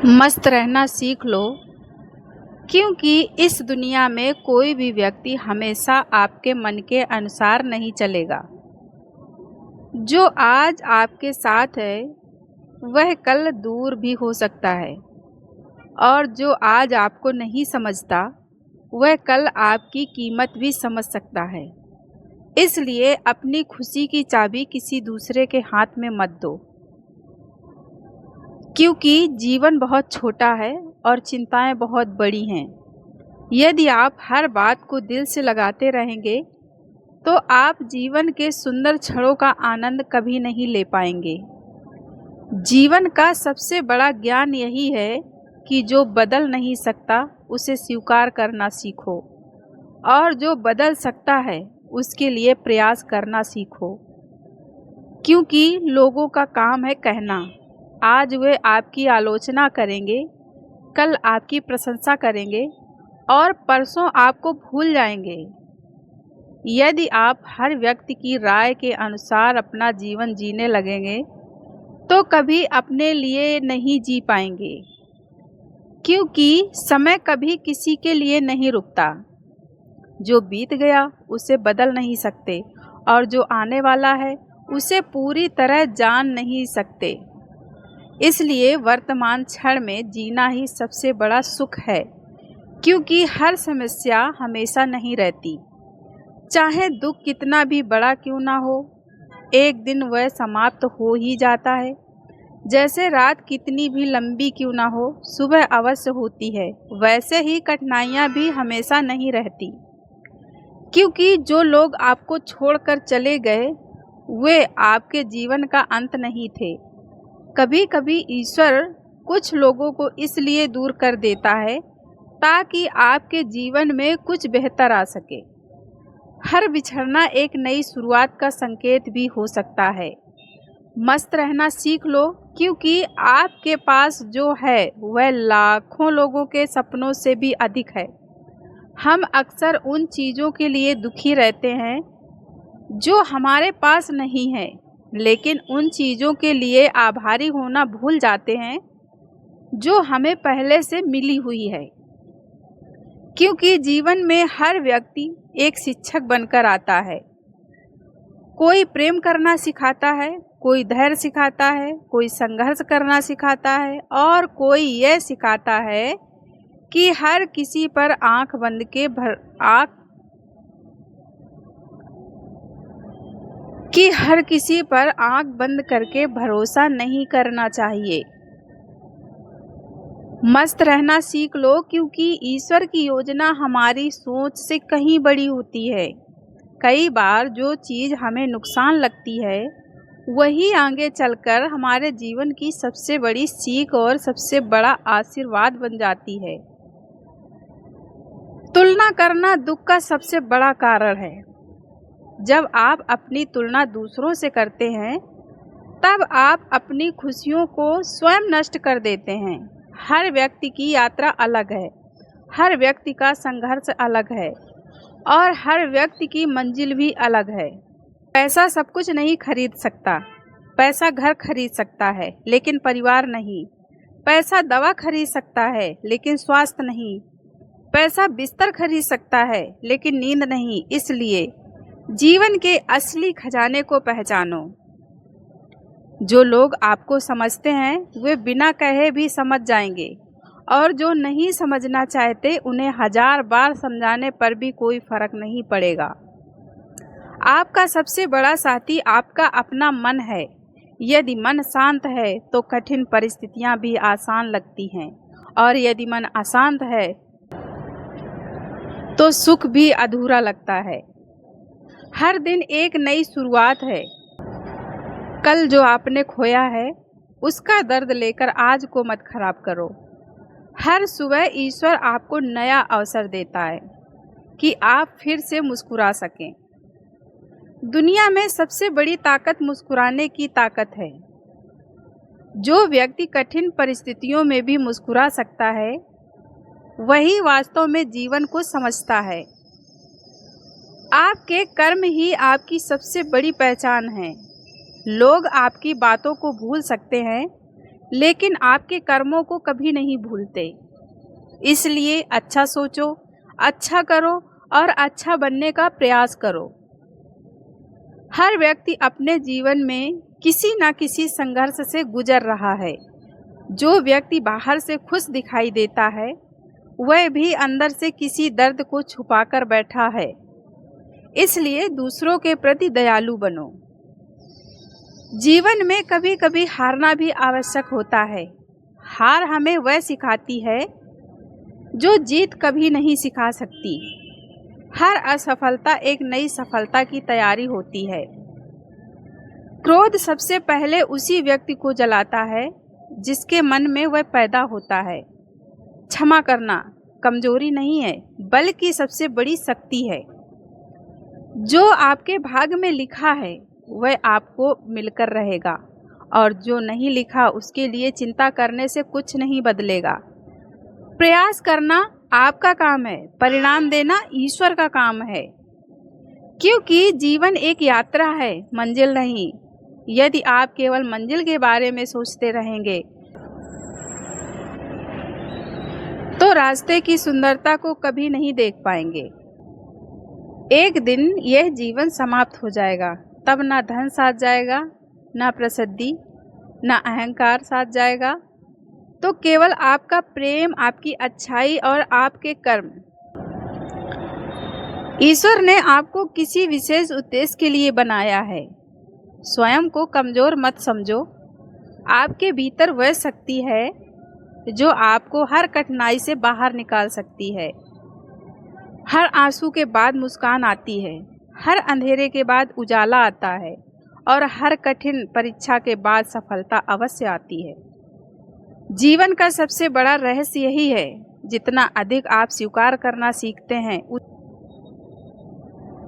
मस्त रहना सीख लो, क्योंकि इस दुनिया में कोई भी व्यक्ति हमेशा आपके मन के अनुसार नहीं चलेगा। जो आज आपके साथ है वह कल दूर भी हो सकता है, और जो आज आपको नहीं समझता वह कल आपकी कीमत भी समझ सकता है। इसलिए अपनी खुशी की चाबी किसी दूसरे के हाथ में मत दो, क्योंकि जीवन बहुत छोटा है और चिंताएं बहुत बड़ी हैं। यदि आप हर बात को दिल से लगाते रहेंगे तो आप जीवन के सुंदर क्षणों का आनंद कभी नहीं ले पाएंगे। जीवन का सबसे बड़ा ज्ञान यही है कि जो बदल नहीं सकता उसे स्वीकार करना सीखो, और जो बदल सकता है उसके लिए प्रयास करना सीखो। क्योंकि लोगों का काम है कहना, आज वे आपकी आलोचना करेंगे, कल आपकी प्रशंसा करेंगे और परसों आपको भूल जाएंगे। यदि आप हर व्यक्ति की राय के अनुसार अपना जीवन जीने लगेंगे तो कभी अपने लिए नहीं जी पाएंगे, क्योंकि समय कभी किसी के लिए नहीं रुकता। जो बीत गया उसे बदल नहीं सकते, और जो आने वाला है उसे पूरी तरह जान नहीं सकते। इसलिए वर्तमान क्षण में जीना ही सबसे बड़ा सुख है, क्योंकि हर समस्या हमेशा नहीं रहती। चाहे दुख कितना भी बड़ा क्यों ना हो, एक दिन वह समाप्त हो ही जाता है। जैसे रात कितनी भी लंबी क्यों ना हो, सुबह अवश्य होती है, वैसे ही कठिनाइयाँ भी हमेशा नहीं रहती। क्योंकि जो लोग आपको छोड़कर चले गए वे आपके जीवन का अंत नहीं थे। कभी कभी ईश्वर कुछ लोगों को इसलिए दूर कर देता है ताकि आपके जीवन में कुछ बेहतर आ सके। हर बिछड़ना एक नई शुरुआत का संकेत भी हो सकता है। मस्त रहना सीख लो, क्योंकि आपके पास जो है वह लाखों लोगों के सपनों से भी अधिक है। हम अक्सर उन चीज़ों के लिए दुखी रहते हैं जो हमारे पास नहीं है, लेकिन उन चीज़ों के लिए आभारी होना भूल जाते हैं जो हमें पहले से मिली हुई है। क्योंकि जीवन में हर व्यक्ति एक शिक्षक बनकर आता है। कोई प्रेम करना सिखाता है, कोई धैर्य सिखाता है, कोई संघर्ष करना सिखाता है, और कोई यह सिखाता है कि हर किसी पर आंख बंद करके भरोसा नहीं करना चाहिए। मस्त रहना सीख लो, क्योंकि ईश्वर की योजना हमारी सोच से कहीं बड़ी होती है। कई बार जो चीज़ हमें नुकसान लगती है वही आगे चलकर हमारे जीवन की सबसे बड़ी सीख और सबसे बड़ा आशीर्वाद बन जाती है। तुलना करना दुख का सबसे बड़ा कारण है। जब आप अपनी तुलना दूसरों से करते हैं तब आप अपनी खुशियों को स्वयं नष्ट कर देते हैं। हर व्यक्ति की यात्रा अलग है, हर व्यक्ति का संघर्ष अलग है, और हर व्यक्ति की मंजिल भी अलग है। पैसा सब कुछ नहीं खरीद सकता। पैसा घर खरीद सकता है लेकिन परिवार नहीं। पैसा दवा खरीद सकता है लेकिन स्वास्थ्य नहीं। पैसा बिस्तर खरीद सकता है लेकिन नींद नहीं। इसलिए जीवन के असली खजाने को पहचानो। जो लोग आपको समझते हैं वे बिना कहे भी समझ जाएंगे, और जो नहीं समझना चाहते उन्हें 1000 बार समझाने पर भी कोई फर्क नहीं पड़ेगा। आपका सबसे बड़ा साथी आपका अपना मन है। यदि मन शांत है तो कठिन परिस्थितियां भी आसान लगती हैं, और यदि मन अशांत है तो सुख भी अधूरा लगता है। हर दिन एक नई शुरुआत है। कल जो आपने खोया है उसका दर्द लेकर आज को मत खराब करो। हर सुबह ईश्वर आपको नया अवसर देता है कि आप फिर से मुस्कुरा सकें। दुनिया में सबसे बड़ी ताकत मुस्कुराने की ताकत है। जो व्यक्ति कठिन परिस्थितियों में भी मुस्कुरा सकता है वही वास्तव में जीवन को समझता है। आपके कर्म ही आपकी सबसे बड़ी पहचान है। लोग आपकी बातों को भूल सकते हैं, लेकिन आपके कर्मों को कभी नहीं भूलते। इसलिए अच्छा सोचो, अच्छा करो और अच्छा बनने का प्रयास करो। हर व्यक्ति अपने जीवन में किसी न किसी संघर्ष से गुजर रहा है। जो व्यक्ति बाहर से खुश दिखाई देता है, वह भी अंदर से किसी दर्द को छुपाकर बैठा है। इसलिए दूसरों के प्रति दयालु बनो। जीवन में कभी कभी हारना भी आवश्यक होता है। हार हमें वह सिखाती है जो जीत कभी नहीं सिखा सकती। हर असफलता एक नई सफलता की तैयारी होती है। क्रोध सबसे पहले उसी व्यक्ति को जलाता है जिसके मन में वह पैदा होता है। क्षमा करना कमजोरी नहीं है, बल्कि सबसे बड़ी शक्ति है। जो आपके भाग्य में लिखा है वह आपको मिलकर रहेगा, और जो नहीं लिखा उसके लिए चिंता करने से कुछ नहीं बदलेगा। प्रयास करना आपका काम है, परिणाम देना ईश्वर का काम है। क्योंकि जीवन एक यात्रा है, मंजिल नहीं। यदि आप केवल मंजिल के बारे में सोचते रहेंगे तो रास्ते की सुंदरता को कभी नहीं देख पाएंगे। एक दिन यह जीवन समाप्त हो जाएगा, तब ना धन साथ जाएगा, ना प्रसिद्धि, ना अहंकार साथ जाएगा, तो केवल आपका प्रेम, आपकी अच्छाई और आपके कर्म। ईश्वर ने आपको किसी विशेष उद्देश्य के लिए बनाया है। स्वयं को कमजोर मत समझो। आपके भीतर वह शक्ति है जो आपको हर कठिनाई से बाहर निकाल सकती है। हर आंसू के बाद मुस्कान आती है, हर अंधेरे के बाद उजाला आता है, और हर कठिन परीक्षा के बाद सफलता अवश्य आती है। जीवन का सबसे बड़ा रहस्य यही है, जितना अधिक आप स्वीकार करना सीखते हैं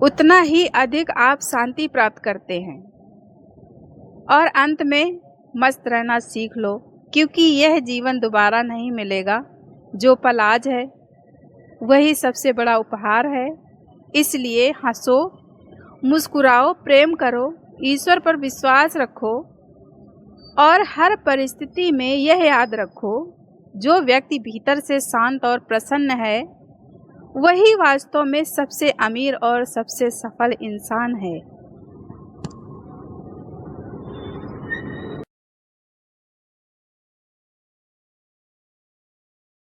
उतना ही अधिक आप शांति प्राप्त करते हैं। और अंत में मस्त रहना सीख लो, क्योंकि यह जीवन दोबारा नहीं मिलेगा। जो पल आज है वही सबसे बड़ा उपहार है। इसलिए हंसो, मुस्कुराओ, प्रेम करो, ईश्वर पर विश्वास रखो, और हर परिस्थिति में यह याद रखो, जो व्यक्ति भीतर से शांत और प्रसन्न है वही वास्तव में सबसे अमीर और सबसे सफल इंसान है।